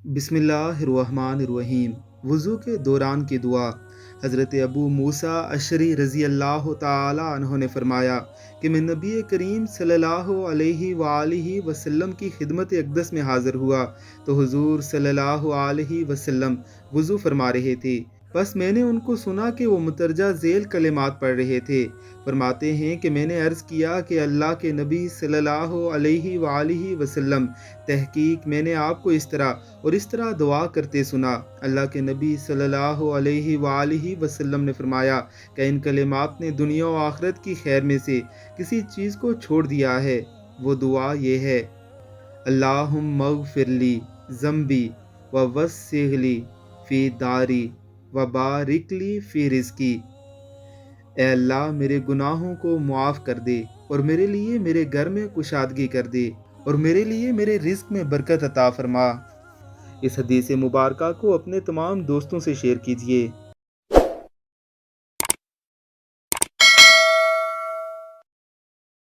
बिस्मिल्लाहिर्रहमानिर्रहीम। वज़ू के दौरान की दुआ। हज़रत अबू मूसा अशरी रज़ी अल्लाह ताला अन्हो ने फरमाया कि मैं नबी करीम सल्लल्लाहु अलैहि वालिहि वसल्लम की खिदमत अक़दस में हाज़िर हुआ तो हुज़ूर सल्लल्लाहु अलैहि वसल्लम वज़ू फरमा रहे थे। बस मैंने उनको सुना कि वो मुतरजा ज़ेल कलिमात पढ़ रहे थे। फरमाते हैं कि मैंने अर्ज़ किया कि अल्लाह के नबी सल्लल्लाहु अलैहि वालिहि वसल्लम, तहकीक मैंने आपको इस तरह दुआ करते सुना। अल्लाह के नबी सल्लल्लाहु अलैहि वालिहि वसल्लम ने फरमाया कि इन कलिमात ने दुनिया और आखिरत की खैर में से किसी चीज़ को छोड़ दिया है। वो दुआ ये है, अल्लाहुम्मा ग़फ़िरली ज़म्बी व वस्सिअली फ़ी दारी व बारिकली फ़ी रिज़्क़ी। ए अल्लाह, मेरे गुनाहों को मुआफ़ कर दे और मेरे लिए मेरे घर में कुशादगी कर दे और मेरे लिए मेरे रिज़्क़ में बरकत अता फरमा। इस हदीस मुबारका को अपने तमाम दोस्तों से शेयर कीजिए।